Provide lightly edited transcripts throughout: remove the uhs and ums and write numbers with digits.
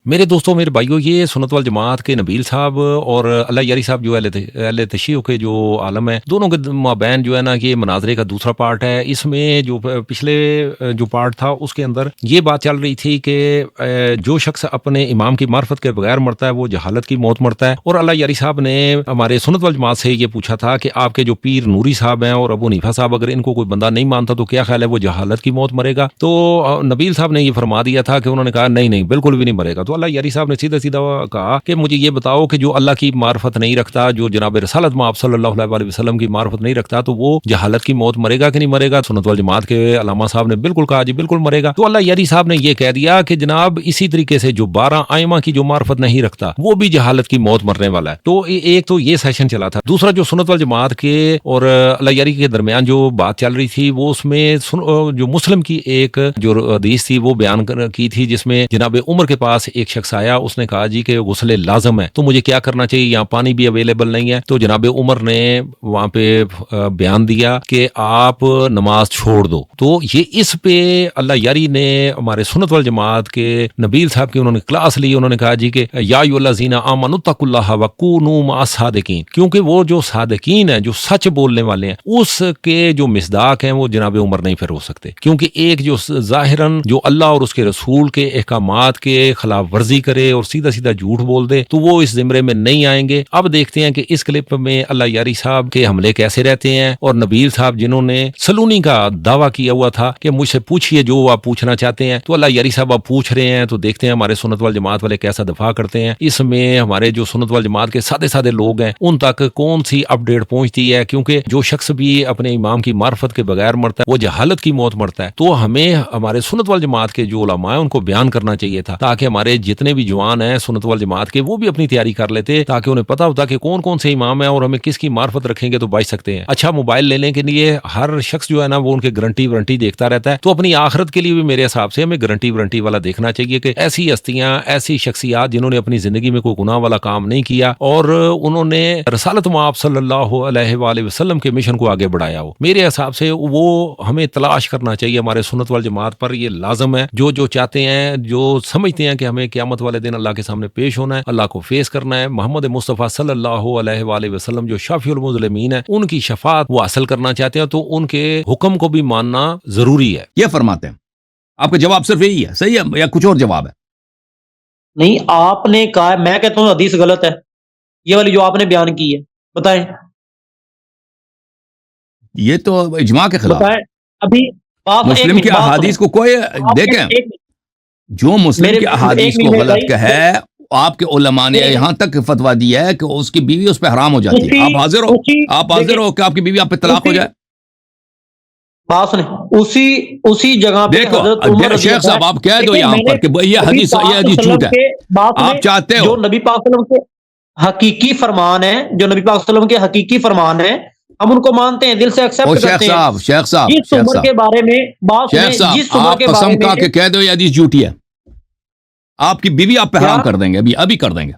میرے دوستوں میرے بھائیوں، یہ سنت وال جماعت کے نبیل صاحب اور اللہ یاری صاحب جو اہل تشیع کے جو عالم ہیں، دونوں کے مابین جو ہے نا کہ مناظرے کا دوسرا پارٹ ہے۔ اس میں جو پچھلے جو پارٹ تھا اس کے اندر یہ بات چل رہی تھی کہ جو شخص اپنے امام کی معرفت کے بغیر مرتا ہے وہ جہالت کی موت مرتا ہے، اور اللہ یاری صاحب نے ہمارے سنت وال جماعت سے یہ پوچھا تھا کہ آپ کے جو پیر نوری صاحب ہیں اور ابو حنیفہ صاحب، اگر ان کو کوئی بندہ نہیں مانتا تو کیا خیال ہے وہ جہالت کی موت مرے گا؟ تو نبیل صاحب نے یہ فرما دیا تھا کہ انہوں نے کہا نہیں بالکل بھی نہیں مرے گا۔ تو اللہ یاری صاحب نے سیدھا کہا کہ مجھے یہ بتاؤ کہ جو اللہ کی معرفت نہیں رکھتا، جو جناب رسالت مآب صلی اللہ علیہ وسلم کی معرفت نہیں رکھتا، تو وہ جہالت کی موت مرے گا کہ نہیں مرے گا؟ سنت وال جماعت کے علامہ صاحب نے بالکل کہا جی بالکل مرے گا۔ تو اللہ یاری صاحب نے یہ کہہ دیا کہ جناب اسی طریقے سے جو 12 ائمہ کی جو معرفت نہیں رکھتا وہ بھی جہالت کی موت مرنے والا ہے۔ تو ایک تو یہ سیشن چلا تھا۔ دوسرا جو سنت وال جماعت کے اور اللہ یاری کے درمیان جو بات چل رہی تھی وہ اس میں جو مسلم کی ایک جو حدیث تھی وہ بیان کی تھی، جس میں جناب عمر کے پاس ایک شخص آیا، اس نے کہا جی کہ غسل لازم ہے تو مجھے کیا کرنا چاہیے، یہاں پانی بھی اویلیبل نہیں ہے۔ تو جناب عمر نے وہاں پہ بیان دیا کہ آپ نماز چھوڑ دو۔ تو یہ اس پہ اللہ یاری نے ہمارے سنت وال جماعت کے نبیل صاحب کی انہوں نے کلاس لی، انہوں نے کہا جی کہ یا ایھا الذین آمنوا اتقوا اللہ وکونوا مع الصادقین، کیونکہ وہ جو صادقین ہیں، جو سچ بولنے والے ہیں، اس کے جو مصداق ہیں وہ جناب عمر نہیں پھر ہو سکتے، کیونکہ ایک جو ظاہراً جو اللہ اور اس کے رسول کے احکامات کے خلاف ورزی کرے اور سیدھا جھوٹ بول دے تو وہ اس زمرے میں نہیں آئیں گے۔ اب دیکھتے ہیں کہ اس کلپ میں اللہ یاری صاحب کے حملے کیسے رہتے ہیں، اور نبیل صاحب جنہوں نے سلونی کا دعویٰ کیا ہوا تھا کہ مجھ سے پوچھیے جو آپ پوچھنا چاہتے ہیں، تو اللہ یاری صاحب آپ پوچھ رہے ہیں، تو دیکھتے ہیں ہمارے سنت وال جماعت والے کیسا دفاع کرتے ہیں۔ اس میں ہمارے جو سنت وال جماعت کے سادے لوگ ہیں ان تک کون سی اپ ڈیٹ پہنچتی ہے، کیونکہ جو شخص بھی اپنے امام کی معرفت کے بغیر مرتا ہے وہ جہالت کی موت مرتا ہے۔ تو ہمیں ہمارے سنت وال جماعت کے جو علماء ہیں ان کو بیان کرنا چاہیے تھا، تاکہ ہمارے جتنے بھی جوان ہیں سنت وال جماعت کے وہ بھی اپنی تیاری کر لیتے، تاکہ انہیں پتہ ہوتا کہ کون سے امام ہیں اور ہمیں کس کی معرفت رکھیں گے تو بچ سکتے ہیں۔ اچھا موبائل لینے کے لیے ہر شخص جو ہے نا وہ ان کے گارنٹی دیکھتا رہتا ہے، تو اپنی آخرت کے لیے بھی میرے حساب سے ہمیں گارنٹی والا دیکھنا چاہیے کہ ایسی ہستیاں، ایسی شخصیات جنہوں نے اپنی زندگی میں کوئی گناہ والا کام نہیں کیا اور انہوں نے رسالت مآب صلی اللہ علیہ وآلہ وسلم کے مشن کو آگے بڑھایا ہو، میرے حساب سے وہ ہمیں تلاش کرنا چاہیے۔ ہمارے سنت وال جماعت پر یہ لازم ہے، جو چاہتے ہیں، جو سمجھتے ہیں کہ ہمیں قیامت والے دن اللہ کے سامنے پیش ہونا ہے، اللہ کو فیس کرنا ہے، محمد مصطفیٰ صلی اللہ علیہ وآلہ وسلم جو شافی المظلمین ہیں ان کی شفاعت وہ حاصل کرنا چاہتے ہیں، تو ان کے حکم کو بھی ماننا ضروری ہے۔ یہ فرماتے ہیں۔ آپ کا جواب صرف یہی ہے، صحیح ہے یا کچھ اور جواب ہے؟ نہیں، آپ نے کہا، میں کہتا ہوں حدیث غلط ہے، یہ والی جو آپ نے بیان کی ہے، بتائیں یہ تو اجماع کے خلاف بتائیں ابھی مسلم کی احادیث کو کوئی دیکھیں، جو مسلم کی احادیث کو غلط کہے، آپ کے علماء نے یہاں تک فتویٰ دیا ہے کہ اس کی بیوی اس پہ حرام ہو جاتی ہے۔ آپ حاضر ہو کہ آپ کی بیوی آپ پہ طلاق ہو جائے؟ بات سنیں، اسی جگہ پہ حضرت عمر شیخ صاحب آپ کہہ دو یہاں پر کہ یہ حدیث جھوٹ ہے، آپ چاہتے ہو جو نبی پاک صلی اللہ علیہ وسلم کے حقیقی فرمان ہے، جو نبی پاک صلی اللہ علیہ وسلم کے حقیقی فرمان ہے، ہم ان کو مانتے ہیں، دل سے ایکسپٹ کرتے ہیں۔ شیخ صاحب جس عمر کے بارے میں بات سنیں، جس عمر کے بارے میں قسم کے کہہ دو یہ حدیث جھوٹی ہے، آپ کی بیوی آپ پہ حرام کر دیں گے، ابھی کر دیں گے۔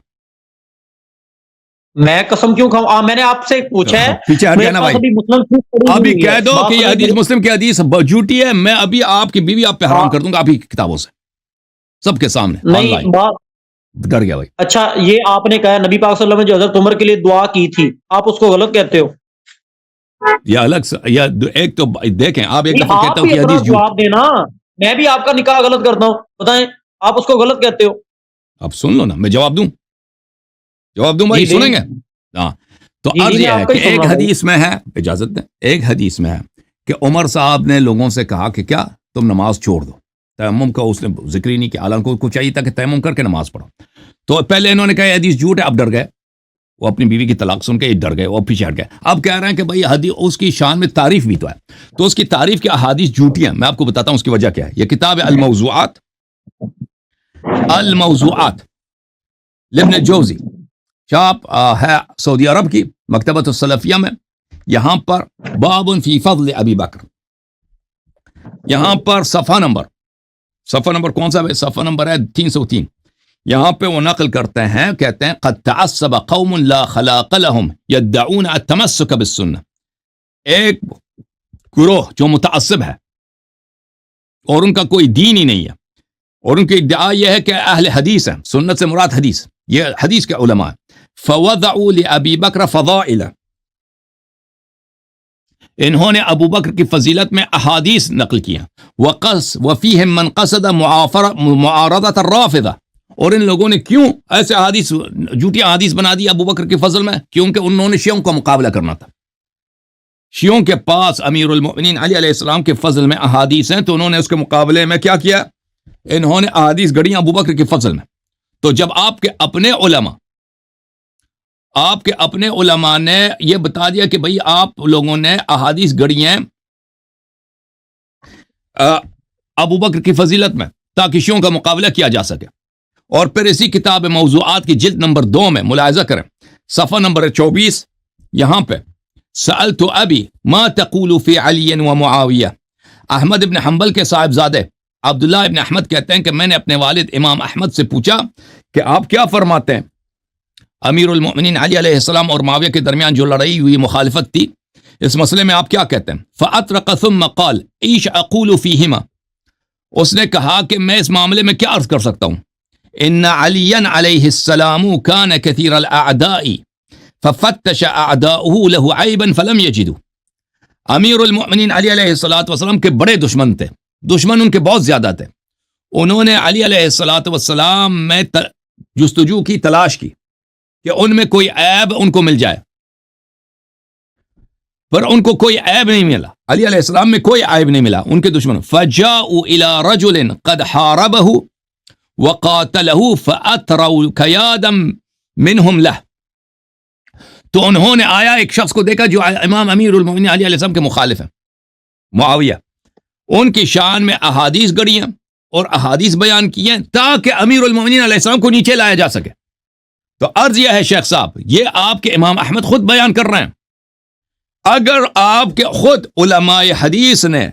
میں قسم کیوں کھاؤں؟ میں نے آپ سے پوچھا ہے، پیچھے ہٹ جانا بھائی، ابھی کہہ دو کہ یہ حدیث مسلم کی حدیث جھوٹی ہے، میں ابھی آپ کی بیوی آپ پہ حرام کر دوں گا، آپ کی کتابوں سے، سب کے سامنے، آن لائن۔ ڈر گیا بھائی۔ اچھا، یہ آپ نے کہا نبی پاک صلی اللہ علیہ وسلم نے جو حضرت عمر کے لیے دعا کی تھی، آپ اس کو غلط کہتے ہو؟ یا الگ یا ایک تو دیکھیں، آپ ایک دفعہ کہتے ہو کہ حدیث جواب دینا، میں بھی آپ کا نکاح غلط کرتا ہوں، بتائیں آپ اس کو غلط کہتے ہو؟ اب سن لو نا، میں جواب دوں بھائی، سنیں گے؟ ہاں، تو عرض یہ ہے کہ ایک حدیث میں ہے، اجازت دیں، ایک حدیث میں ہے کہ عمر صاحب نے لوگوں سے کہا کہ کیا تم نماز چھوڑ دو، تیمم کا اس نے ذکر ہی نہیں کیا، حالانکہ کو چاہیے تھا کہ تیمم کر کے نماز پڑھو۔ تو پہلے انہوں نے کہا یہ حدیث جھوٹ ہے، اب ڈر گئے، وہ اپنی بیوی کی طلاق سن کے ڈر گئے، وہ پیچھے ہٹ گئے۔ اب کہہ رہے ہیں کہ بھائی حدیث اس کی شان میں تعریف بھی تو ہے، تو اس کی تعریف کی احادیث جھوٹی ہیں۔ میں آپ کو بتاتا ہوں اس کی وجہ کیا ہے۔ یہ کتاب ہے الموضوعات لابن جوزی، چاپ ہے سعودی عرب کی مکتبۃ السلفیہ میں۔ یہاں پر باب فی فضل ابی بکر، یہاں پر صفحہ نمبر کون سا ہے؟ صفحہ نمبر ہے 303۔ یہاں پہ وہ نقل کرتے ہیں، کہتے ہیں قد تعصب قوم لا خلاق لهم يدعون التمسك بالسنہ، ایک گروہ جو متعصب ہے اور ان کا کوئی دین ہی نہیں ہے، اور ان کی ادعا یہ ہے کہ اہل حدیث ہیں، سنت سے مراد حدیث، یہ حدیث کے علماء ہیں. فوضعوا لأبی بکر فضائل، انہوں نے ابو بکر کی فضیلت میں احادیث نقل کیا. وفیہم من قصد معارضۃ الرافضہ، اور ان لوگوں نے کیوں ایسے احادیث، جھوٹی احادیث بنا دی ابو بکر کی فضل میں؟ کیونکہ انہوں نے شیعوں کا مقابلہ کرنا تھا. شیعوں کے پاس امیر المؤمنین علی علیہ السلام کے فضل میں احادیث ہیں، تو انہوں نے اس کے مقابلے میں کیا کیا؟ انہوں نے احادیث گڑی ابو بکر کی فضل میں. تو جب آپ کے اپنے علماء نے یہ بتا دیا کہ بھئی آپ لوگوں نے احادیث گڑی ہیں ابو بکر کی فضیلت میں تاکہ شیعوں کا مقابلہ کیا جا سکے، اور پھر اسی کتاب موضوعات کی جلد نمبر 2 میں ملاحظہ کریں، صفحہ نمبر 24، یہاں پہ سألت ابی ما تقول فی علی و معاویہ، احمد ابن حنبل کے صاحبزادے عبداللہ ابن احمد کہتے ہیں کہ میں نے اپنے والد امام احمد سے پوچھا کہ آپ کیا فرماتے ہیں امیر المؤمنین علی علیہ السلام اور معاویہ کے درمیان جو لڑائی ہوئی مخالفت تھی، اس مسئلے میں آپ کیا کہتے ہیں؟ فأطرق ثم قال ایش اقول فیہما، اس نے کہا کہ میں اس معاملے میں کیا عرض کر سکتا ہوں، ان علی علیہ السلام کان کثیر الاعداء ففتش اعداؤه له عیبا فلم یجدوا، امیر المؤمنین علی علیہ السلام کے بڑے دشمن تھے، دشمن ان کے بہت زیادہ تھے. انہوں نے علی علیہ السلام میں جستجو کی، تلاش کی کہ ان میں کوئی عیب ان کو مل جائے، پر ان کو کوئی عیب نہیں ملا، علی علیہ السلام میں کوئی عیب نہیں ملا ان کے دشمن. فجاءوا الى رجل قد حاربه وقاتله فاتروا كيادا منهم له، تو انہوں نے آیا ایک شخص کو دیکھا جو امام امیر المؤمنین علی علیہ السلام کے مخالف ہیں، معاویہ، ان کی شان میں احادیث گڑی ہیں اور احادیث بیان کی ہیں تاکہ امیر المؤمنین علیہ السلام کو نیچے لایا جا سکے. تو عرض یہ ہے شیخ صاحب، یہ آپ کے امام احمد خود بیان کر رہے ہیں. اگر آپ کے خود علماء حدیث نے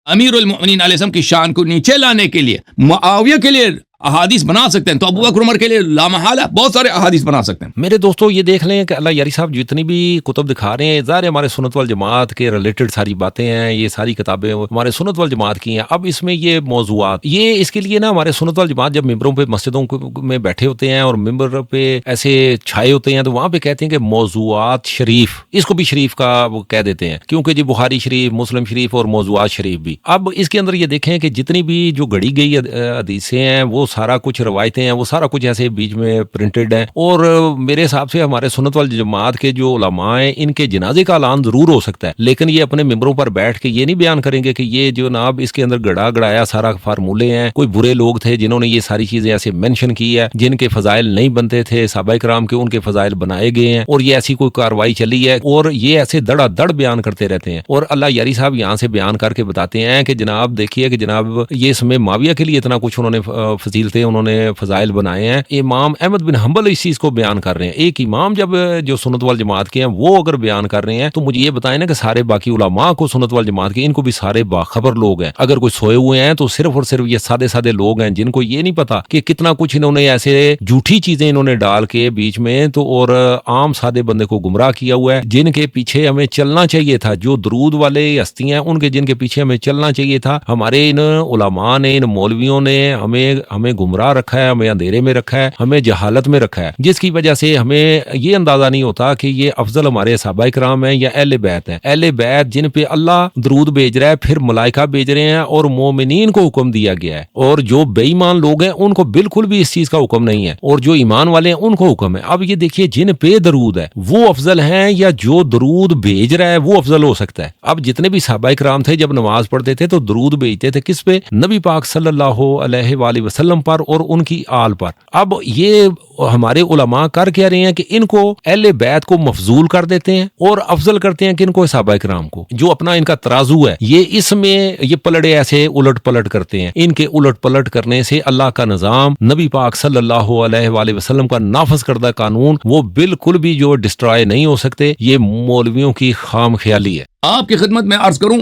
امیر المؤمنین علیہ السلام کی شان کو نیچے لانے کے لیے معاویہ کے لیے احادیث بنا سکتے ہیں، تو ابو بکر عمر کے لیے لامحالہ بہت سارے احادیث بنا سکتے ہیں. میرے دوستو یہ دیکھ لیں کہ اللہ یاری صاحب جتنی بھی کتب دکھا رہے ہیں، ظاہر ہمارے سنت والجماعت کے ریلیٹڈ ساری باتیں ہیں، یہ ساری کتابیں ہمارے سنت والجماعت کی ہیں. اب اس میں یہ موضوعات، یہ اس کے لیے نا ہمارے سنت والجماعت جب ممبروں پہ مسجدوں میں بیٹھے ہوتے ہیں اور ممبر پہ ایسے چھائے ہوتے ہیں، تو وہاں پہ کہتے ہیں کہ موضوعات شریف، اس کو بھی شریف کا وہ کہہ دیتے ہیں، کیونکہ جی بخاری شریف، مسلم شریف اور موضوعات شریف بھی. اب اس کے اندر یہ دیکھیں کہ جتنی بھی جو گڑی گئی حدیثیں ہیں، وہ سارا کچھ روایتیں ہیں، وہ سارا کچھ ایسے بیچ میں پرنٹڈ ہیں. اور میرے حساب سے ہمارے سنت والجماعت کے جو علماء ہیں، ان کے جنازے کا اعلان ضرور ہو سکتا ہے، لیکن یہ اپنے ممبروں پر بیٹھ کے یہ نہیں بیان کریں گے کہ یہ جو جناب اس کے اندر گڑایا سارا فارمولے ہیں، کوئی برے لوگ تھے جنہوں نے یہ ساری چیزیں ایسے مینشن کی ہے، جن کے فضائل نہیں بنتے تھے صحابہ کرام کے، ان کے فضائل بنائے گئے ہیں، اور یہ ایسی کوئی کاروائی چلی ہے، اور یہ ایسے دڑا دڑ بیان کرتے رہتے ہیں. اور اللہ یاری صاحب یہاں سے بیان کر کے بتاتے ہیں کہ جناب دیکھیے کہ جناب یہ اس میں معاویہ کے لیے اتنا کچھ انہوں نے فضیلتیں، انہوں نے فضائل بنائے ہیں. امام احمد بن حنبل اس چیز کو بیان کر رہے ہیں. ایک امام جب جو سنت والجماعت کے ہیں وہ اگر بیان کر رہے ہیں، تو مجھے یہ بتائیں نا کہ سارے باقی علماء کو سنت والجماعت کے، ان کو بھی سارے باخبر لوگ ہیں. اگر کوئی سوئے ہوئے ہیں تو صرف اور صرف یہ سادے لوگ ہیں جن کو یہ نہیں پتا کہ کتنا کچھ انہوں نے ایسے جھوٹی چیزیں انہوں نے ڈال کے بیچ میں تو اور عام سادے بندے کو گمراہ کیا ہوا ہے، جن کے پیچھے ہمیں چلنا چاہیے تھا. جو درود والے ہستیاں ان کے جن کے پیچھے ہمیں چلنا چاہیے تھا، ہمارے ان علماء نے، ان مولویوں نے ہمیں گمراہ رکھا ہے، ہمیں اندھیرے میں رکھا ہے، ہمیں جہالت میں رکھا ہے، جس کی وجہ سے ہمیں یہ اندازہ نہیں ہوتا کہ یہ افضل ہمارے صحابہ کرام ہیں یا اہل بیت ہیں. اہل بیت جن پہ اللہ درود بھیج رہا ہے، پھر ملائکہ بھیج رہے ہیں، اور مومنین کو حکم دیا گیا ہے. اور جو بے ایمان لوگ ہیں ان کو بالکل بھی اس چیز کا حکم نہیں ہے، اور جو ایمان والے ہیں ان کو حکم ہے. اب یہ دیکھیے جن پہ درود ہے وہ افضل ہیں یا جو درود بھیج رہا ہے وہ افضل ہو سکتا ہے. اب جتنے بھی صحابہ کرام تھے جب نماز پڑھتے تھے تو درود بھیجتے تھے کس پہ؟ نبی پاک صلی اللہ علیہ وآلہ وسلم پر اور ان کی آل پر. اب یہ ہمارے علماء کر کیا رہے ہیں کہ ان کو اہل بیت کو مفضول کر دیتے ہیں اور افضل کرتے ہیں کہ ان کو صحابہ کرام کو. جو اپنا ان کا ترازو ہے یہ اس میں یہ پلڑے ایسے الٹ پلٹ کرتے ہیں. ان کے الٹ پلٹ کرنے سے اللہ کا نظام، نبی پاک صلی اللہ علیہ وآلہ وسلم کا نافذ کردہ قانون وہ بالکل بھی جو ڈسٹرائے نہیں ہو سکتے. یہ مولویوں کی خام خیالی ہے. آپ کی خدمت میں عرض کروں،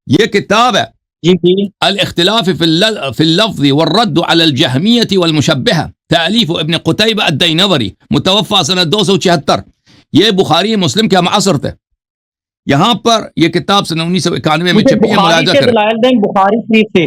یہ کتاب ہے الاختلاف فی اللفظ والرد علی الجہمیۃ والمشبہہ، تالیف ابن قتیبہ الدینوری، متوفى سنہ 276. یہ بخاری مسلم کے ہم عصر تھے. یہاں پر یہ کتاب سنہ 1991 میں چھپی ہے، ملاحظہ کریں. بخاری شریف سے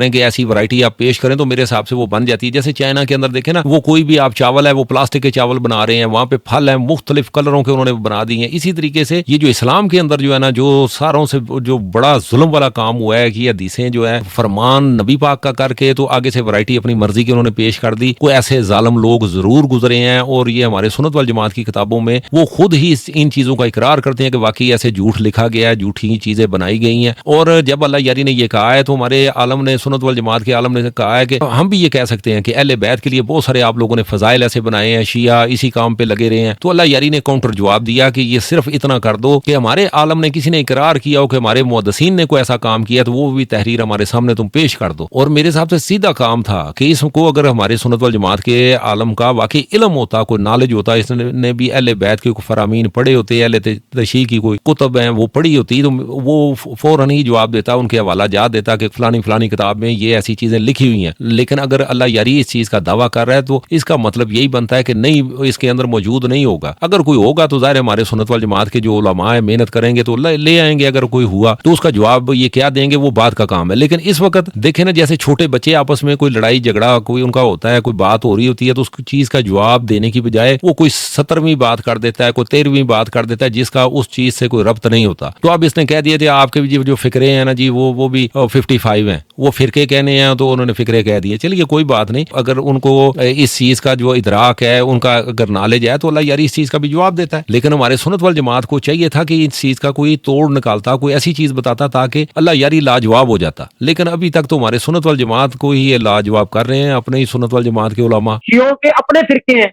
کریں کہ ایسی ورائٹی آپ پیش کریں تو میرے حساب سے وہ بن جاتی ہے. جیسے چائنا کے اندر دیکھیں نا, وہ کوئی بھی آپ چاول ہے وہ پلاسٹک کے چاول بنا رہے ہیں, وہاں پہ پھل ہیں مختلف کلروں کے انہوں نے بنا دی ہیں. اسی طریقے سے یہ جو اسلام کے اندر جو ہے نا, جو ساروں سے جو بڑا ظلم والا کام ہوا ہے کہ یہ حدیثیں جو ہے فرمان نبی پاک کا کر کے تو آگے سے ورائٹی اپنی مرضی کی انہوں نے پیش کر دی. کوئی ایسے ظالم لوگ ضرور گزرے ہیں, اور یہ ہمارے سنت والجماعت کی کتابوں میں وہ خود ہی ان چیزوں کا اقرار کرتے ہیں کہ واقعی ایسے جھوٹ لکھا گیا ہے, جھوٹی چیزیں بنائی گئی ہیں. اور جب اللہ یاری نے یہ کہا ہے تو ہمارے عالم نے, سنت والجماعت کے عالم نے کہا ہے کہ ہم بھی یہ کہہ سکتے ہیں کہ اہل بیت کے لیے بہت سارے آپ لوگوں نے فضائل ایسے بنائے ہیں, شیعہ اسی کام پہ لگے رہے ہیں. تو اللہ یاری نے کاؤنٹر جواب دیا کہ یہ صرف اتنا کر دو کہ ہمارے عالم نے کسی نے اقرار کیا ہو کہ ہمارے محدثین نے کوئی ایسا کام کیا تو وہ بھی تحریر ہمارے سامنے تم پیش کر دو. اور میرے حساب سے سیدھا کام تھا کہ اس کو اگر ہمارے سنت والجماعت کے عالم کا واقعی علم ہوتا, کوئی نالج ہوتا, اس نے بھی اہل بیت کے فرامین پڑھے ہوتے, اہل تشیع کی کوئی کتب ہیں وہ پڑھی ہوتی, تو وہ فوراً ہی جواب دیتا, ان کے حوالہ جات دیتا کہ فلانی کتاب میں یہ ایسی چیزیں لکھی ہوئی ہیں. لیکن اگر اللہ یاری اس چیز کا دعویٰ کر رہا ہے تو اس کا مطلب یہی بنتا ہے کہ نہیں, اس کے اندر موجود نہیں ہوگا. اگر کوئی ہوگا تو ظاہر ہمارے سنت والجماعت کے جو علماء ہیں محنت کریں گے تو لے آئیں گے. اگر کوئی ہوا تو اس کا جواب یہ کیا دیں گے وہ بات کا کام ہے. لیکن اس وقت دیکھیں نا, جیسے چھوٹے بچے آپس میں کوئی لڑائی جھگڑا کوئی ان کا ہوتا ہے, کوئی بات ہو رہی ہوتی ہے, تو اس چیز کا جواب دینے کی بجائے وہ کوئی 17ویں بات کر دیتا ہے, کوئی 13ویں بات کر دیتا ہے جس کا اس چیز سے کوئی ربط نہیں ہوتا. تو اب اس نے کہہ دیا تھا آپ کے جو فکرے ہیں نا جی وہ بھی 55 ہیں, وہ فرقے کہنے ہیں تو انہوں نے فکرے کہہ دیے. چلیے کوئی بات نہیں, اگر ان کو اس چیز کا جو ادراک ہے, ان کا اگر نالج ہے تو اللہ یاری اس چیز کا بھی جواب دیتا ہے. لیکن ہمارے سنت والجماعت کو چاہیے تھا کہ اس چیز کا کوئی توڑ نکالتا, کوئی ایسی چیز بتاتا تاکہ اللہ یاری لاجواب ہو جاتا. لیکن ابھی تک تو ہمارے سنت والجماعت کو ہی یہ لاجواب کر رہے ہیں, اپنے ہی سنت والجماعت کے علماء. شیعوں کے اپنے فرقے ہیں,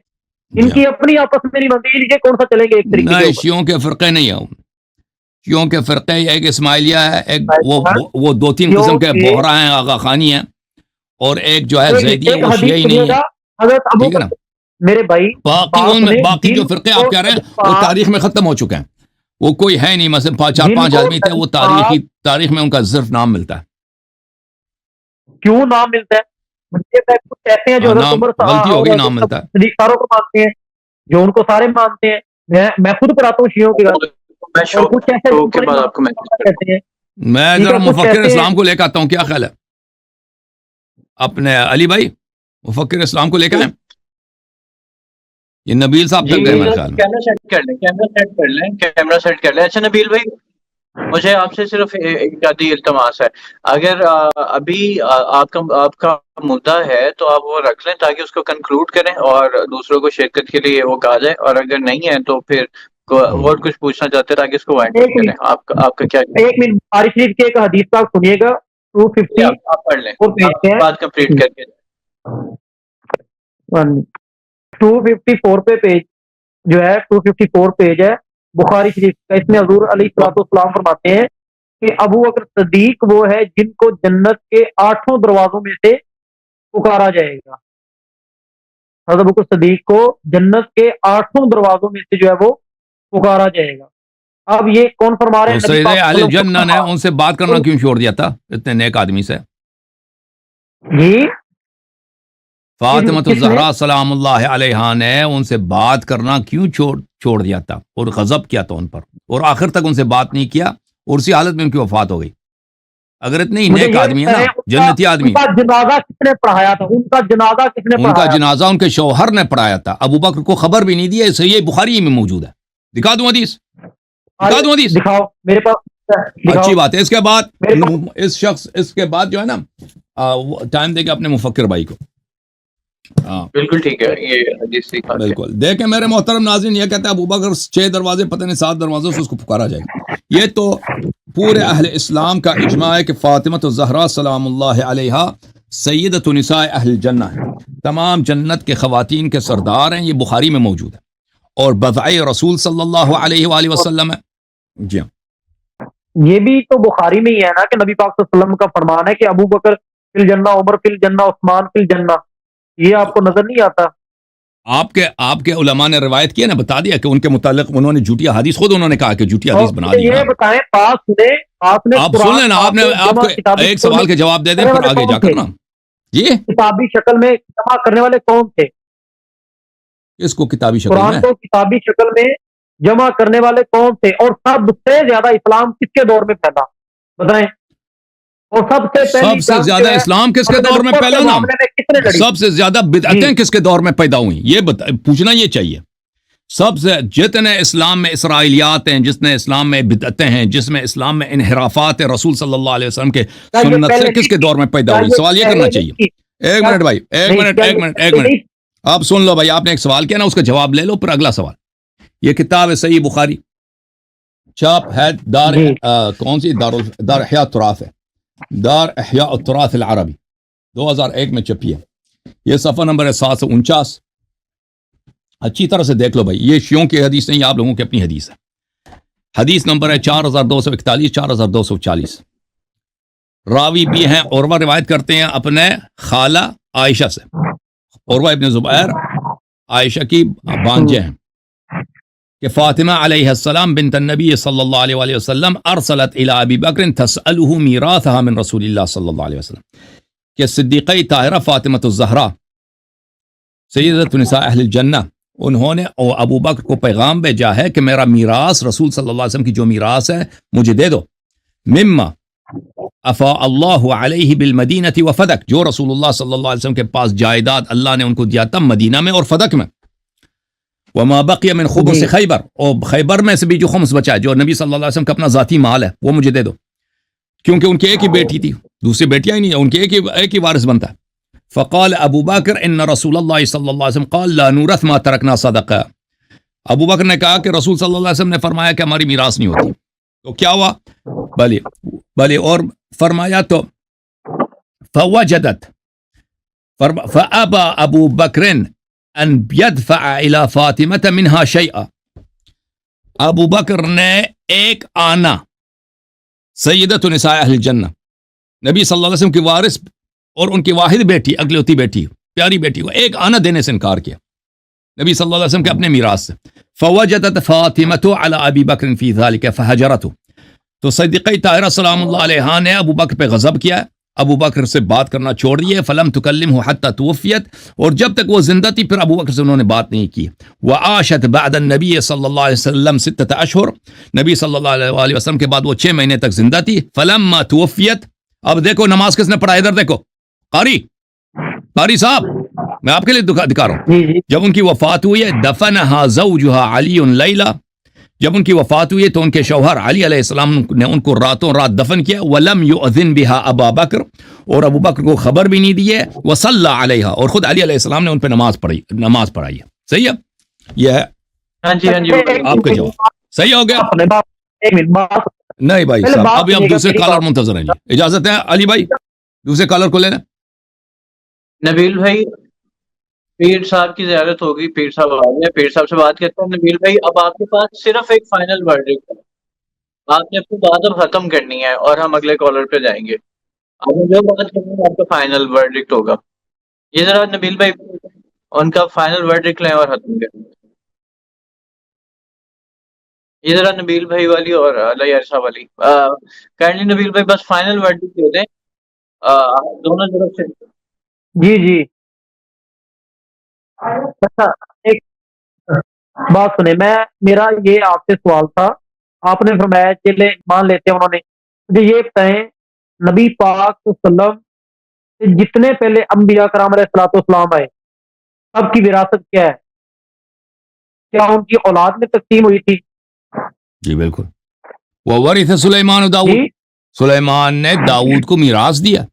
ان کی اپنی آپس میں نہیں بنتی, یہ کون سا چلیں گے ایک طریقے نہیں, شیعوں کے فرقے نہیں ہیں. شیعوں کے فرقے ایک اسماعیلیہ ہے, ایک وہ 2-3 قسم کے بحرا ہیں, آغا خانی ہیں, اور ایک جو ہے زیدی ہے, وہ شیعہ ہی نہیں ہے. ٹھیک ہے نا, میرے بھائی باقی جو فرقے آپ کہہ رہے ہیں وہ تاریخ میں ختم ہو چکے ہیں, وہ کوئی ہے نہیں. مثلا 4-5 آدمی تھے, وہ تاریخ میں ان کا صرف نام ملتا ہے. کیوں نام ملتا ہے؟ کچھ ایسے ہیں جو غلطی ہوگی, نام ملتا ہے. ساروں کو مانتے ہیں, جو ان کو سارے مانتے ہیں. میں خود پڑھاتا ہوں شیعوں کی بات. میں ذرا مفکر اسلام کو لے کے آتا ہوں, کیا خیال ہے اپنے علی بھائی؟ مفکر اسلام کو لے کے آئیں. یہ نبیل صاحب تک گئے میرے خیال میں. کیمرہ سیٹ کر لیں. اچھا نبیل بھائی, مجھے آپ سے صرف ایک آدھی التماس ہے. اگر ابھی آپ کا مدعا ہے تو آپ وہ رکھ لیں تاکہ اس کو کنکلوڈ کریں اور دوسروں کو شرکت کے لیے وہ کہا جائے, اور اگر نہیں ہے تو پھر اور کچھ پوچھنا چاہتے ہیں تاکہ اس کو وائنڈ اپ کریں. آپ کا کیا؟ ایک منٹ, بخاری شریف کے ایک حدیث کا سنیے گا, 250 آپ پڑھ لیں, بات کمپلیٹ کر کے. 254 پہ پیج جو ہے, 254 پیج ہے بخاری شریف کا. اس میں حضور علیہ الصلوۃ والسلام فرماتے ہیں کہ ابو بکر صدیق وہ ہے جن کو جنت کے 8 دروازوں میں سے پکارا جائے گا. حضرت ابو بکر صدیق کو جنت کے 8 دروازوں میں سے جو ہے وہ پکارا جائے گا. اب یہ کون فرما رہے ہیں؟ سید اہل جنہ نے ان سے بات کرنا کیوں چھوڑ دیا تھا اتنے نیک آدمی سے؟ جی, فاطمہ الزہرا سلام اللہ علیہا نے ان سے بات کرنا کیوں چھوڑ دیا تھا اور غضب کیا تھا ان پر, اور آخر تک ان سے بات نہیں کیا, اور اسی حالت میں ان کی وفات ہو گئی. اگر اتنے ہی نیک آدمی ہے نا, جنتی آدمی, ان کا جنازہ کس نے پڑھایا تھا؟ ان کا جنازہ کس نے پڑھایا؟ ان کا جنازہ ان کے شوہر نے پڑھایا تھا. ابو بکر کو خبر بھی نہیں دی. صحیح بخاری میں موجود ہے, دکھا دوں حدیث, دکھا دوں حدیث, دکھاؤ میرے پاس. اچھی بات ہے. اس کے بعد اس کے بعد جو ہے نا, ٹائم دے کے اپنے مفکر بھائی کو. بالکل ٹھیک ہے, یہ حدیث بالکل. دیکھیں میرے محترم ناظرین, یہ کہتے ہیں ابو بکر 6 دروازے, پتہ نہیں 7 دروازوں سے اس کو پکارا جائے. یہ تو پورے اہل اسلام کا اجماع ہے کہ فاطمہ الزہرا سلام اللہ علیہا سیدۃ نساء اہل جنہ ہے, تمام جنت کے خواتین کے سردار ہیں. یہ بخاری میں موجود ہے, اور بضع رسول صلی اللہ علیہ وآلہ وسلم ہے. جی ہاں, یہ بھی تو بخاری میں ہی ہے نا کہ نبی پاک صلی اللہ علیہ وسلم کا فرمان ہے کہ ابو بکر فی الجنہ, عمر فی الجنہ, عثمان فی الجنہ. یہ آپ کو نظر نہیں آتا؟ آپ کے علماء نے روایت کیا نا, بتا دیا کہ ان کے متعلق انہوں نے جھوٹی حدیث, خود انہوں نے کہا کہ جھوٹی حدیث بنا دی. یہ بتائیں, پاس سنے آپ نے, آپ سن لینا, آپ کو ایک سوال کے جواب دے دیں پھر آگے جا کر نا. جی, کتابی شکل میں جمع کرنے والے کون تھے؟ اس کو کتابی شکل قرآن میں کو کتابی شکل میں جمع کرنے والے کون تھے؟ اور سب سے زیادہ اسلام کس کے دور میں پھیلا؟ بتائیں. اور سب سے پہلی سب سے جنگ زیادہ جو ہے اسلام کس کے دور میں نبوت پہلا کے نام معاملے میں کس نے لڑی؟ سب سے زیادہ بدعتیں کس کے دور میں پیدا ہوئی یہ پوچھنا یہ چاہیے. سب سے جتنے اسلام میں اسرائیلیات ہیں، جس نے اسلام میں بدعتیں ہیں، جس میں اسلام میں انحرافات ہیں، رسول صلی اللہ علیہ وسلم کے سنت سے کس کے دور میں پیدا ہوئی؟ سوال یہ کرنا چاہیے. ایک منٹ بھائی، ایک منٹ آپ سن لو بھائی. آپ نے ایک سوال کیا نا، اس کا جواب لے لو، پھر اگلا سوال. یہ کتاب ہے صحیح بخاری، چھاپ ہے کون سی دار احیاء التراث ہے، دار احیاء التراث العربی، 2001 میں چھپی ہے. یہ صفحہ نمبر ہے 749. اچھی طرح سے دیکھ لو بھائی، یہ شیعوں کی حدیث نہیں، آپ لوگوں کی اپنی حدیث ہے. حدیث نمبر ہے 4241 4240. راوی بھی ہیں، عروہ روایت کرتے ہیں اپنے خالہ عائشہ سے. عروہ ابن زبیر عائشہ کی بانجے ہیں کہ فاطمہ علیہ السلام بنت النبی صلی اللہ علیہ وآلہ وسلم ارسلت الى ابی بکر تسألہ میراثها من رسول اللہ صلی اللہ علیہ وسلم، کہ صدیقہ طاہرہ فاطمۃ الزہرا سیدۃ نساء اہل الجنہ، انہوں نے ابو بکر کو پیغام بھیجا ہے کہ میرا میراث، رسول صلی اللہ علیہ وسلم کی جو میراث ہے مجھے دے دو. مما افا اللہ علیہ بالمدینہ وفدک، جو رسول اللہ صلی اللہ علیہ وسلم کے پاس جائیداد اللہ نے ان کو دیا تھا مدینہ میں اور فدک میں. وما بقی من خبث خیبر، اور خیبر میں سے بھی جو خمس بچا ہے، جو نبی صلی اللہ علیہ وسلم کا اپنا ذاتی مال ہے، وہ مجھے دے دو. کیونکہ ان کی ایک ہی بیٹی تھی، دوسری بیٹیاں ہی نہیں ہیں، ان کے ایک ہی وارث بنتا ہے. فقال ابو بکر ان رسول اللہ صلی اللہ علیہ وسلم قال لا نورث ما ترکنا صدقہ. ابو بکر نے کہا کہ رسول صلی اللہ علیہ وسلم نے فرمایا کہ ہماری میراث نہیں ہوتی. تو کیا ہوا؟ بھلے اور فرمایا تو فوجدت فابى ابو بکر ان يدفع الى فاطمہ منها شيئا. ابو بکر نے ایک آنا، سیدۃ نساء اہل الجنہ، نبی صلی اللہ علیہ وسلم کی وارث اور ان کی واحد بیٹی، اگلوتی بیٹی، پیاری بیٹی کو ایک آنا دینے سے انکار کیا نبی صلی اللہ علیہ وسلم کے اپنے میراث سے. فوجدت فاطمۃ علی ابی بکر فی ذلک فہجرته. تو صدیقہ طاہرہ سلام اللہ علیہا نے ابو بکر پہ غضب کیا، ابو بکر سے بات کرنا چھوڑ دیے. فلم تکلمہ حتی توفیت، اور جب تک وہ زندہ تھی پھر ابو بکر سے انہوں نے بات نہیں کی. وعاشت بعد النبی صلی اللہ علیہ وسلم 6 اشہر، نبی صلی اللہ علیہ وسلم کے بعد وہ 6 مہینے تک زندہ تھی. فلما توفیت، اب دیکھو نماز کس نے پڑھا، ادھر دیکھو قاری صاحب، میں آپ کے لیے دکھا رہا ہوں. جب ان کی وفات ہوئی ہے، دفنہا زوجہا علی لیلہ، جب ان کی وفات ہوئی تو ان کے شوہر علی علیہ السلام نے ان کو راتوں رات دفن کیا. وَلَمْ يُؤْذِنْ بِهَا ابا بکر، اور ابو بکر کو خبر بھی نہیں دی ہے. وَصَلَّى عَلَيْهَا، اور خود علی علیہ السلام نے ان پہ نماز پڑھائی ہے. صحیح ہے، یہ ہے ہاں جی آپ کا جواب. صحیح ہو گیا؟ نہیں بھائی صاحب، ابھی ہم دوسرے کالر منتظر ہیں جی. اجازت ہے علی بھائی، دوسرے کالر کو لینا. نبیل بھائی، پیر صاحب کی زیارت ہوگی، پیر صاحب آ گئے، پیر صاحب سے بات کرتے ہیں. نبیل بھائی، اب آپ کے پاس صرف ایک فائنل ورڈکٹ ہے، آپ نے اپنی بات اب ختم کرنی ہے اور ہم اگلے کالر پہ جائیں گے. آپ نے جو بات کرنی ہے آپ کا فائنل ورڈکٹ ہوگا. یہ ذرا نبیل بھائی ان کا فائنل ورڈکٹ لیں اور ختم کریں. یہ ذرا نبیل بھائی والی اور اللہ یارشاہ والی کائنڈلی نبیل بھائی بس فائنل ورڈکٹ دے دیں دونوں طرف سے. جی اچھا، ایک بات سنیں، میرا یہ آپ سے سوال تھا. آپ نے فرمایا چلے مان لیتے ہیں، انہوں نے مجھے یہ بتائیں نبی پاک صلی اللہ علیہ وسلم سے جتنے پہلے انبیاء کرام علیہ الصلوۃ والسلام آئے، سب کی وراثت کیا ہے؟ کیا ان کی اولاد میں تقسیم ہوئی تھی؟ جی بالکل. وورث سلیمان داؤد، جی سلیمان نے داؤد کو میراث دیا.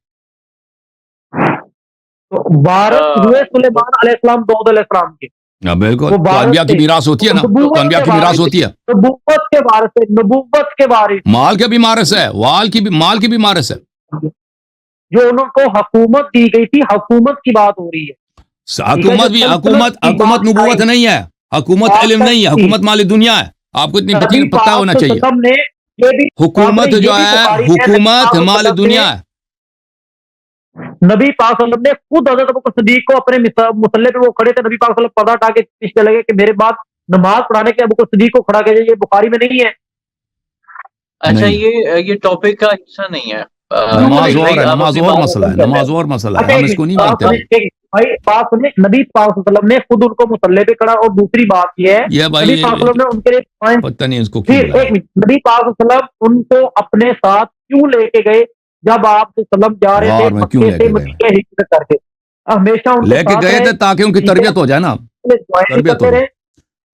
تو وارث ہوئے سلیمان علیہ السلام داؤد علیہ السلام کے. بالکل، تو انبیاء کی میراث ہوتی ہے نا، تو انبیاء کی میراث ہوتی ہے. نبوت کے وارث ہے، نبوت کے وارث، مال کے بھی وارث ہے، مال کی بھی وارث ہے. جو ان کو حکومت دی گئی تھی، حکومت کی بات ہو رہی ہے. حکومت بھی حکومت نبوت نہیں ہے، حکومت علم نہیں ہے، حکومت مال دنیا ہے. آپ کو اتنی پتہ ہونا چاہیے. حکومت جو ہے حکومت مال دنیا ہے. نبی پاک صلی اللہ علیہ وسلم نے خود حضرت ابوبکر صدیق کو اپنے مصلی پہ وہ کھڑے تھے، نبی پاک صلی اللہ علیہ وسلم پردہ ہٹا کے پیچھے لگے کہ میرے بعد نماز پڑھانے کے ابوبکر صدیق کو کھڑا کیا جائے. یہ بخاری میں نہیں ہے. اچھا، یہ ٹاپک کا حصہ نہیں ہے. نماز اور ہے، نماز اور مسئلہ ہے، نماز اور مسئلہ ہے، ہم اس کو نہیں مانتے. بھائی بات سنیں، نبی پاک صلی اللہ علیہ وسلم نے خود ان کو مصلی پہ کھڑا، اور دوسری بات یہ ہے یہ بھائی نبی پاک صلی اللہ علیہ وسلم نے ان کے لیے پتہ نہیں اس کو ایک منٹ، نبی پاک صلی اللہ علیہ وسلم ان کو اپنے ساتھ کیوں لے کے گئے؟ جب آپ وسلم جا رہے تھے اور میں کیوں مکے لے سے کے گئے مدینے ہجرت کر کے، ہمیشہ ان لے کے ساتھ گئے رہے، تھے تاکہ ان کی تربیت ہو جائے نا، دعائیں تربیت کرتے ہو رہے،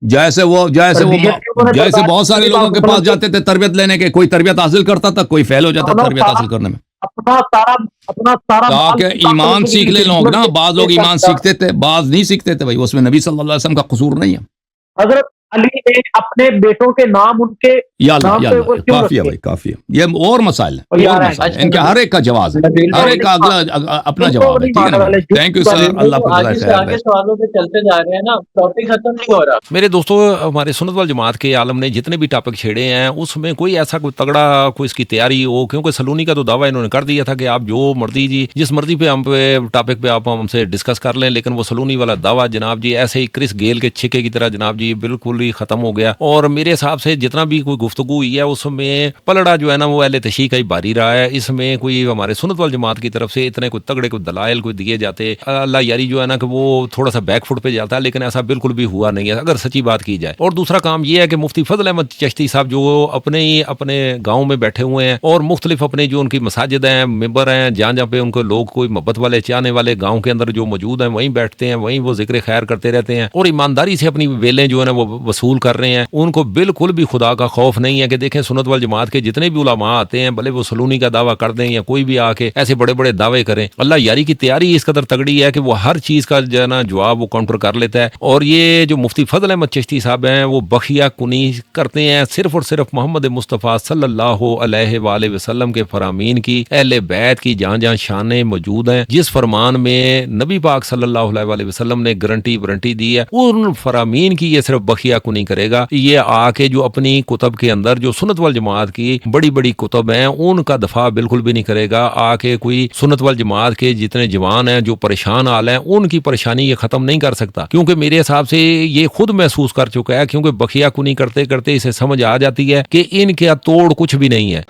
جیسے وہ تربیت بھی انہوں نے جیسے برداشت بہت سارے کی لوگوں کے پاس وسلم جاتے تھے تربیت لینے کے، کوئی تربیت حاصل کرتا تھا، کوئی فیل ہو جاتا تربیت حاصل کرنے میں، اپنا سارا مال تاکہ ایمان سیکھ لے لوگ نا. بعض لوگ ایمان سیکھتے تھے، بعض نہیں سیکھتے تھے. بھائی اس میں نبی صلی اللہ علیہ وسلم کا قصور نہیں ہے. حضرت علی نے اپنے بیٹوں کے نام ان کے یا اللہ نام یا پہ اللہ وہ کیوں کافی ہے رکھے؟ بھائی کافی ہے. یہ اور مسائل ہیں، اور اور یار مسائل ہیں. ان کے ہر ایک کا جواز ہے، ہر ایک کا اگلا اپنا جواب ہے. ٹھیک ہے نا بھائی؟ تھینک یو سر، اللہ کو جزائے آگے سے خیر. آگے سوالوں پہ چلتے جا رہے ہیں نا، ٹاپک ختم نہیں ہو رہا. میرے دوستوں، ہمارے سنت وال جماعت کے عالم نے جتنے بھی ٹاپک چھیڑے ہیں اس میں کوئی ایسا کوئی تگڑا کوئی اس کی تیاری ہو، کیونکہ سلونی کا تو دعویٰ انہوں نے کر دیا تھا کہ آپ جو مرضی جی جس مرضی پہ ہم پہ ٹاپک پہ آپ ہم سے ڈسکس کر لیں، لیکن وہ سلونی والا دعویٰ جناب جی ایسے ہی کرس گیل کے چھکے کی طرح جناب جی بالکل ہی ختم ہو گیا. اور میرے حساب سے جتنا بھی کوئی گفتگو ہوئی ہے اس میں پلڑا جو ہے نا وہ اہل تشیع کا ہی باری رہا ہے. اس میں کوئی ہمارے سنت وال جماعت کی طرف سے اتنے کوئی تگڑے کوئی دلائل کوئی دیے جاتے، اللہ یاری جو ہے نا کہ وہ تھوڑا سا بیک فٹ پہ جاتا ہے، لیکن ایسا بالکل بھی ہوا نہیں ہے اگر سچی بات کی جائے. اور دوسرا کام یہ ہے کہ مفتی فضل احمد چشتی صاحب جو اپنے گاؤں میں بیٹھے ہوئے ہیں اور مختلف اپنے جو ان کی مساجد ہیں، ممبر ہیں، جہاں پہ ان کو لوگ کوئی محبت والے چاہنے والے گاؤں کے اندر جو موجود ہیں وہیں بیٹھتے ہیں، وہیں وہ ذکر خیر کرتے رہتے ہیں اور ایمانداری سے اپنی ویلیں جو ہے نا وہ وصول کر رہے ہیں. ان کو بالکل بھی خدا کا خوف نہیں ہے کہ دیکھیں سنت وال جماعت کے جتنے بھی علماء آتے ہیں بھلے وہ سلونی کا دعویٰ کر دیں یا کوئی بھی آ کے ایسے بڑے بڑے دعوے کریں، اللہ یاری کی تیاری اس قدر تگڑی ہے کہ وہ ہر چیز کا جو ہے نا جواب وہ کاؤنٹر کر لیتا ہے. اور یہ جو مفتی فضل احمد چشتی صاحب ہیں وہ بخیہ کنی کرتے ہیں صرف اور صرف محمد مصطفیٰ صلی اللہ علیہ وآلہ وسلم کے فرامین کی، اہل بیت کی جہاں جہاں شانیں موجود ہیں، جس فرمان میں نبی پاک صلی اللہ علیہ وآلہ وسلم نے گارنٹی دی ہے، ان فرامین کی یہ صرف بخیہ کنی کرے گا. یہ آ کے جو اپنی کتب کے اندر جو سنت وال جماعت کی بڑی بڑی کتب ہیں ان کا دفاع بالکل بھی نہیں کرے گا. آ کے کوئی سنت وال جماعت کے جتنے جوان ہیں جو پریشان حال ہیں ان کی پریشانی یہ ختم نہیں کر سکتا، کیونکہ میرے حساب سے یہ خود محسوس کر چکا ہے، کیونکہ بخیہ کنی کرتے کرتے اسے سمجھ آ جاتی ہے کہ ان کے توڑ کچھ بھی نہیں ہے.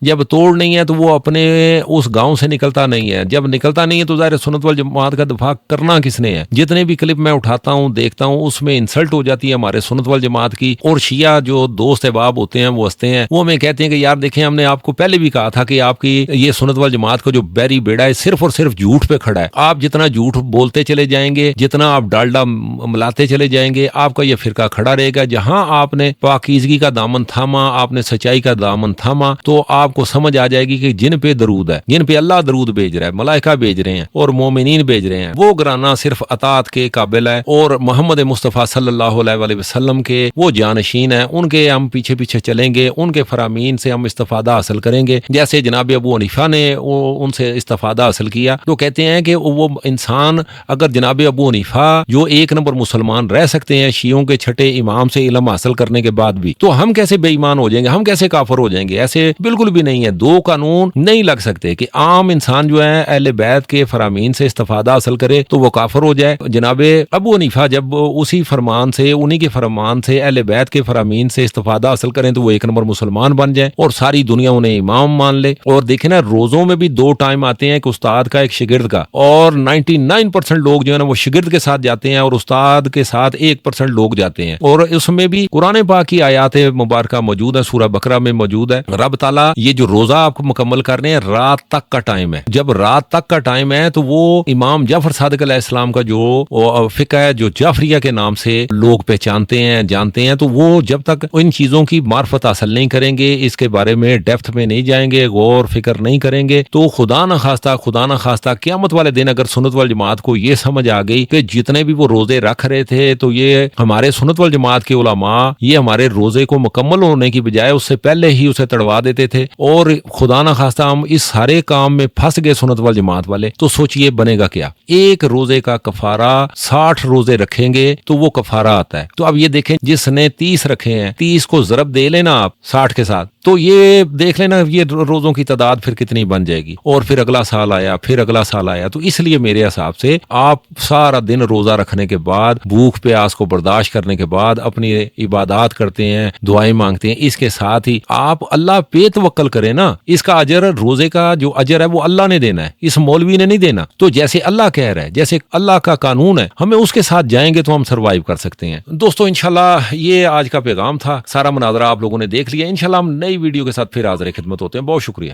جب توڑ نہیں ہے تو وہ اپنے اس گاؤں سے نکلتا نہیں ہے، جب نکلتا نہیں ہے تو ظاہر سنت وال جماعت کا دفاع کرنا کس نے ہے. جتنے بھی کلپ میں اٹھاتا ہوں دیکھتا ہوں اس میں انسلٹ ہو جاتی ہے ہمارے سنت وال جماعت کی. اور شیعہ جو دوست احباب ہوتے ہیں وہ ہنستے ہیں، وہ ہمیں کہتے ہیں کہ یار دیکھیں ہم نے آپ کو پہلے بھی کہا تھا کہ آپ کی یہ سنت وال جماعت کا جو بیری بیڑا ہے صرف اور صرف جھوٹ پہ کھڑا ہے. آپ جتنا جھوٹ بولتے چلے جائیں گے، جتنا آپ ڈالڈا ملاتے چلے جائیں گے، آپ کا یہ فرقہ کھڑا رہے گا. جہاں آپ نے پاکیزگی کا دامن تھاما، آپ نے سچائی کا دامن تھاما، تو آپ کو سمجھ آ جائے گی کہ جن پہ درود ہے، جن پہ اللہ درود بھیج رہا ہے، ملائکہ بھیج رہے ہیں اور مومنین بھیج رہے ہیں، وہ گرانا صرف اطاعت کے قابل ہے. اور محمد مصطفیٰ صلی اللہ علیہ وآلہ وسلم کے وہ جانشین ہیں، ان کے ہم پیچھے پیچھے چلیں گے، ان کے فرامین سے ہم استفادہ حاصل کریں گے. جیسے جناب ابو حنیفہ نے ان سے استفادہ حاصل کیا، تو کہتے ہیں کہ وہ انسان اگر جناب ابو حنیفہ جو ایک نمبر مسلمان رہ سکتے ہیں شیعوں کے چھٹے امام سے علم حاصل کرنے کے بعد بھی، تو ہم کیسے بے ایمان ہو جائیں گے، ہم کیسے کافر ہو جائیں گے؟ ایسے بالکل بھی نہیں ہے. دو قانون نہیں لگ سکتے کہ عام انسان جو ہے اہل بیت کے فرامین سے استفادہ حاصل کرے تو وہ کافر ہو جائے. جناب ابو حنیفہ جب اسی فرمان سے، انہی کے فرمان سے، اہل بیت کے فرامین سے استفادہ حاصل کریں تو وہ ایک نمبر مسلمان بن جائیں اور ساری دنیا انہیں امام مان لے. اور دیکھیں نا روزوں میں بھی دو ٹائم آتے ہیں، ایک استاد کا ایک شاگرد کا، اور 99% لوگ جو ہے نا وہ شاگرد کے ساتھ جاتے ہیں اور استاد کے ساتھ 1% لوگ جاتے ہیں. اور اس میں بھی قرآن پاک کی آیات مبارکہ موجود ہے، سورہ بقرہ میں موجود ہے. رب تعالیٰ یہ جو روزہ آپ کو مکمل کرنے ہیں رات تک کا ٹائم ہے، جب رات تک کا ٹائم ہے تو وہ امام جعفر صادق علیہ السلام کا جو فقہ ہے جو جعفریہ کے نام سے لوگ پہچانتے ہیں جانتے ہیں، تو وہ جب تک ان چیزوں کی معرفت حاصل نہیں کریں گے، اس کے بارے میں ڈیپتھ میں نہیں جائیں گے، غور فکر نہیں کریں گے، تو خدا نہ خواستہ قیامت والے دن اگر سنت وال جماعت کو یہ سمجھ آ گئی کہ جتنے بھی وہ روزے رکھ رہے تھے تو یہ ہمارے سنت وال جماعت کے علماء یہ ہمارے روزے کو مکمل ہونے کی بجائے اس سے پہلے ہی اسے تڑوا دیتے تھے، اور خدا نہ خواستہ ہم اس سارے کام میں پھنس گئے سنت وال جماعت والے، تو سوچئے بنے گا کیا؟ ایک روزے کا کفارہ 60 روزے رکھیں گے تو وہ کفارہ آتا ہے. تو اب یہ دیکھیں جس نے 30 رکھے ہیں، 30 کو ضرب دے لینا آپ 60 کے ساتھ، تو یہ دیکھ لینا یہ روزوں کی تعداد پھر کتنی بن جائے گی. اور پھر اگلا سال آیا، پھر اگلا سال آیا. تو اس لیے میرے حساب سے آپ سارا دن روزہ رکھنے کے بعد، بھوک پیاس کو برداشت کرنے کے بعد اپنی عبادات کرتے ہیں، دعائیں مانگتے ہیں، اس کے ساتھ ہی آپ اللہ پہ توکل کریں نا. اس کا اجر، روزے کا جو اجر ہے وہ اللہ نے دینا ہے، اس مولوی نے نہیں دینا. تو جیسے اللہ کہہ رہا ہے، جیسے اللہ کا قانون ہے، ہمیں اس کے ساتھ جائیں گے تو ہم سروائیو کر سکتے ہیں. دوستو انشاءاللہ یہ آج کا پیغام تھا. سارا مناظرہ آپ لوگوں نے دیکھ لیا. انشاءاللہ ہم نئی ویڈیو کے ساتھ پھر حاضر خدمت ہوتے ہیں. بہت شکریہ.